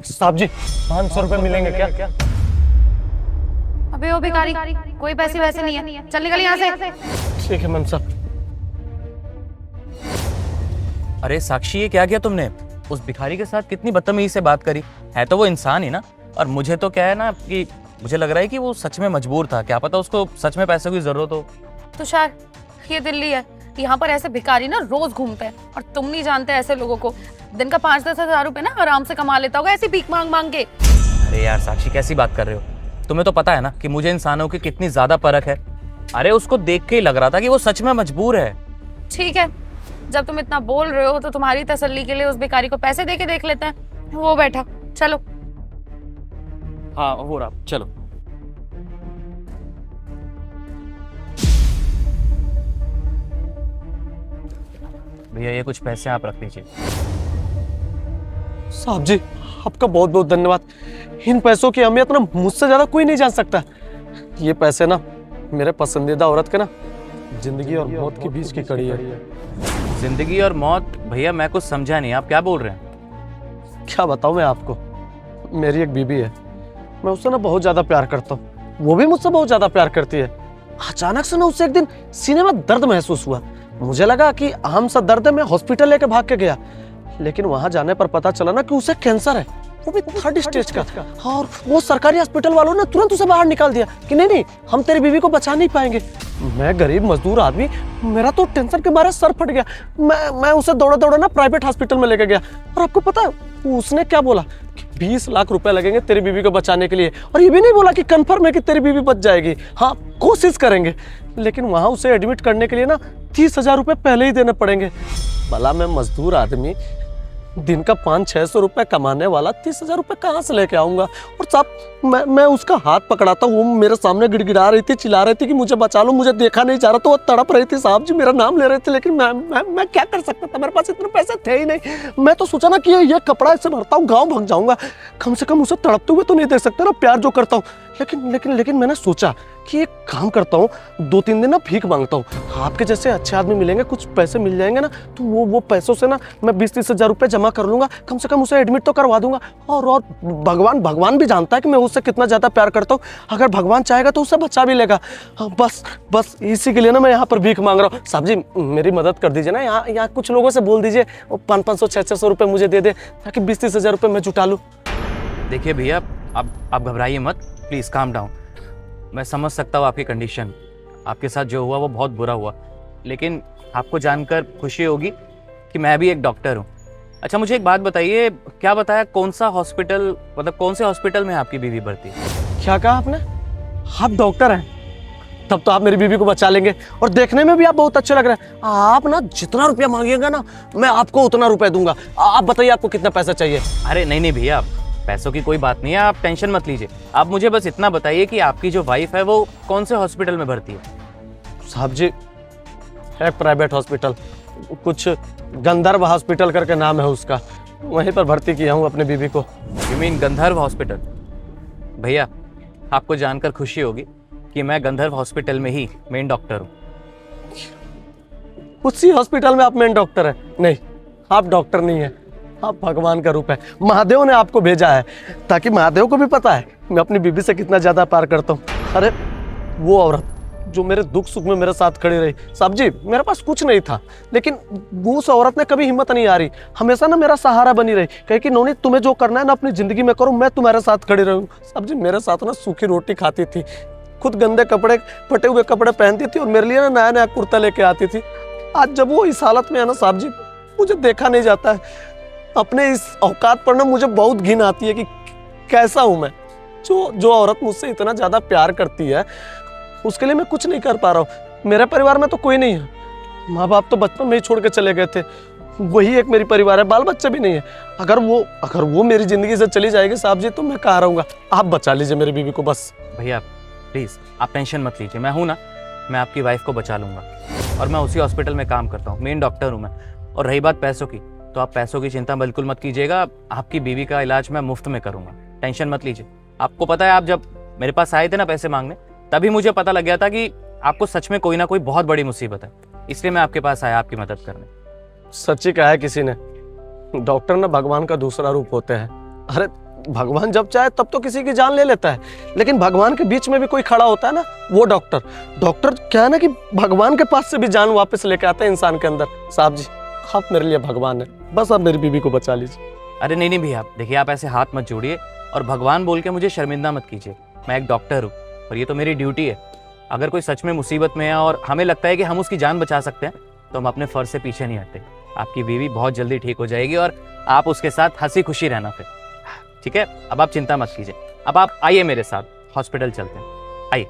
साहब जी 500 रुपए मिलेंगे क्या? अबे ओ भिखारी, कोई पैसे वैसे नहीं है, चल निकल यहाँ से। ठीक है मैम साहब। अरे साक्षी, ये क्या किया तुमने? उस भिखारी के साथ कितनी बदतमीजी से बात करी। है तो वो इंसान ही ना। और मुझे तो क्या है ना कि मुझे लग रहा है कि वो सच में मजबूर था। क्या पता उसको सच में पैसे की जरूरत हो। तुषार, ये दिल्ली है, यहाँ पर ऐसे भिखारी ना रोज घूमते हैं और तुम नहीं जानते ऐसे लोगों को। दिन का 5-10 हजार रुपए ना आराम से कमा लेता होगा ऐसी भीख मांग मांग के। अरे यार साक्षी, कैसी बात कर रहे हो? तुम्हें तो पता है ना कि मुझे इंसानों की कितनी ज्यादा परख है। अरे उसको देख के ही लग रहा था कि वो सच में मजबूर है। ठीक है, जब तुम इतना बोल रहे हो तो तुम्हारी तसल्ली के लिए उस भिखारी को पैसे दे के देख लेते हैं। वो बैठा, चलो। हाँ हो रहा, चलो। भैया ये कुछ पैसे आप रख लीजिए। साहब जी आपका बहुत बहुत धन्यवाद। इन पैसों की अहमियत ना मुझसे ज्यादा कोई नहीं जान सकता। ये पैसे ना मेरे पसंदीदा औरत के ना जिंदगी और मौत के बीच की कड़ी है। जिंदगी और मौत? भैया मैं कुछ समझा नहीं, आप क्या बोल रहे हैं? क्या बताऊं मैं आपको, मेरी एक बीबी है, मैं उससे ना बहुत ज्यादा प्यार करता हूँ, वो भी मुझसे बहुत ज्यादा प्यार करती है। अचानक से ना उससे एक दिन सीने में दर्द महसूस हुआ। मुझे लगा कि आम सा दर्द है, मैं हॉस्पिटल लेके भाग के गया, लेकिन वहां जाने पर पता चला ना कि उसे कैंसर है, वो भी 3rd स्टेज का। और वो सरकारी हॉस्पिटल वालों ने तुरंत उसे बाहर निकाल दिया कि नहीं, हम तेरी बीवी को बचा नहीं पाएंगे। मैं गरीब मजदूर आदमी, मेरा तो टेंशन के मारे सर फट गया। मैं उसे दौड़ा दौड़ा ना प्राइवेट हॉस्पिटल में लेके गया। और आपको पता है उसने क्या बोला कि 20 लाख रुपए लगेंगे तेरी बीवी को बचाने के लिए। और ये भी नहीं बोला कि कंफर्म है कि तेरी बीवी बच जाएगी, हाँ कोशिश करेंगे। लेकिन वहां उसे एडमिट करने के लिए ना 30,000 रुपए पहले ही देने पड़ेंगे। भला मैं मजदूर आदमी, दिन का 500-600 रुपए कमाने वाला 30,000 रुपए कहाँ से लेके आऊंगा? और साहब मैं उसका हाथ पकड़ाता, वो मेरे सामने गिड़गिड़ा रही थी, चिल्ला रही थी कि मुझे बचा लो, मुझे देखा नहीं जा रहा। तो वो तड़प रही थी, साहब जी मेरा नाम ले रहे थे, लेकिन मैं क्या कर सकता था, मेरे पास इतने पैसे थे ही नहीं। मैं तो सोचा ना कि ये कपड़ा इससे भरता हूँ, गाँव भाग जाऊंगा, कम से कम उसे तड़पते हुए तो नहीं देख सकता ना, प्यार जो करता हूँ। लेकिन मैंने सोचा कि एक काम करता हूँ, 2-3 दिन ना भीख मांगता हूँ। आपके जैसे अच्छे आदमी मिलेंगे, कुछ पैसे मिल जाएंगे ना, तो वो पैसों से ना मैं 20-30 हजार रुपए जमा कर लूंगा, कम से कम उसे एडमिट तो करवा दूंगा। और भगवान भी जानता है कि मैं उससे कितना ज्यादा प्यार करता हूँ। अगर भगवान चाहेगा तो उसे बचा भी लेगा। बस इसी के लिए ना मैं यहाँ पर भीख मांग रहा हूँ। साहब जी मेरी मदद कर दीजिए ना, यहाँ कुछ लोगों से बोल दीजिए 500-600 रुपए मुझे दे दे, ताकि 20-30 हजार रुपए मैं जुटा लूँ। देखिए भैया, आप घबराइए मत, प्लीज काम डाउन। मैं समझ सकता हूँ आपकी कंडीशन, आपके साथ जो हुआ वो बहुत बुरा हुआ, लेकिन आपको जानकर खुशी होगी कि मैं भी एक डॉक्टर हूँ। अच्छा मुझे एक बात बताइए, क्या बताया कौन सा हॉस्पिटल, मतलब कौन से हॉस्पिटल में आपकी बीवी भर्ती है? क्या कहा आपने? आप डॉक्टर हैं? तब तो आप मेरी बीवी को बचा लेंगे, और देखने में भी आप बहुत अच्छे लग रहे हैं। आप ना जितना रुपया मांगिएगा ना मैं आपको उतना रुपया दूंगा। आप बताइए आपको कितना पैसा चाहिए? अरे नहीं भैया, पैसों की कोई बात नहीं है, आप टेंशन मत लीजिए। आप मुझे बस इतना बताइए कि आपकी जो वाइफ है वो कौन से हॉस्पिटल में भर्ती है? साहब जी एक प्राइवेट हॉस्पिटल, कुछ गंधर्व हॉस्पिटल करके नाम है उसका, वहीं पर भर्ती किया हूँ अपनी बीवी को। You mean Gandharva hospital? भैया आपको जानकर खुशी होगी कि मैं गंधर्व हॉस्पिटल में ही मेन डॉक्टर हूँ। उसी हॉस्पिटल में आप मेन डॉक्टर हैं? नहीं, आप डॉक्टर नहीं है, आप भगवान का रूप है। महादेव ने आपको भेजा है ताकि महादेव को भी पता है मैं अपनी बीबी से कितना ज्यादा प्यार करता हूँ। अरे वो औरत जो मेरे दुख सुख में मेरे साथ खड़ी रही, साहब जी मेरे पास कुछ नहीं था, लेकिन वो उस औरत ने कभी हिम्मत नहीं हारी, हमेशा ना मेरा सहारा बनी रही। कहे कि नोनी तुम्हें जो करना है ना अपनी जिंदगी में करो, मैं तुम्हारे साथ खड़ी रहूँ। साहब जी मेरे साथ ना सूखी रोटी खाती थी, खुद गंदे कपड़े, फटे हुए कपड़े पहनती थी, और मेरे लिए ना नया नया कुर्ता लेके आती थी। आज जब वो इस हालत में है ना साहब जी, मुझे देखा नहीं जाता है। अपने इस औकात पर ना मुझे बहुत घिन आती है कि कैसा हूं मैं। जो औरत मुझसे इतना ज्यादा प्यार करती है उसके लिए मैं कुछ नहीं कर पा रहा हूँ। मेरे परिवार में तो कोई नहीं है, माँ बाप तो बचपन में ही छोड़ के चले गए थे, वही एक मेरी परिवार है, बाल बच्चे भी नहीं है। अगर वो मेरी जिंदगी से चली जाएगी साहब जी तो मैं कहाँ रहूंगा? आप बचा लीजिए मेरी बीवी को बस। भैया प्लीज आप टेंशन मत लीजिए, मैं हूँ ना, मैं आपकी वाइफ को बचा लूंगा। और मैं उसी हॉस्पिटल में काम करता हूँ, मेन डॉक्टर हूँ मैं। और रही बात पैसों की, तो आप पैसों की चिंता बिल्कुल मत कीजिएगा, आपकी बीवी का इलाज मैं मुफ्त में करूंगा, टेंशन मत लीजिए। आपको पता है आप जब मेरे पास आए थे ना पैसे मांगने, तभी मुझे पता लग गया था कि आपको सच में कोई ना कोई बहुत बड़ी मुसीबत है, इसलिए मैं आपके पास आया आपकी मदद करने। सच्ची कहा है किसी ने, डॉक्टर ना भगवान का दूसरा रूप होते हैं। अरे भगवान जब चाहे तब तो किसी की जान ले लेता है, लेकिन भगवान के बीच में भी कोई खड़ा होता है ना, वो डॉक्टर। डॉक्टर क्या है ना कि भगवान के पास से भी जान वापस लेके आता है इंसान के अंदर। साहब जी, आप मेरे लिए भगवान है, बस आप मेरी बीवी को बचा लीजिए। अरे नहीं भैया, देखिए आप ऐसे हाथ मत जोड़िए और भगवान बोल के मुझे शर्मिंदा मत कीजिए। मैं एक डॉक्टर हूँ और ये तो मेरी ड्यूटी है। अगर कोई सच में मुसीबत में है और हमें लगता है कि हम उसकी जान बचा सकते हैं तो हम अपने फर्ज से पीछे नहीं हटते। आपकी बीवी बहुत जल्दी ठीक हो जाएगी और आप उसके साथ हंसी खुशी रहना फिर, ठीक है? अब आप चिंता मत कीजिए। अब आप आइए मेरे साथ, हॉस्पिटल चलते हैं, आइए।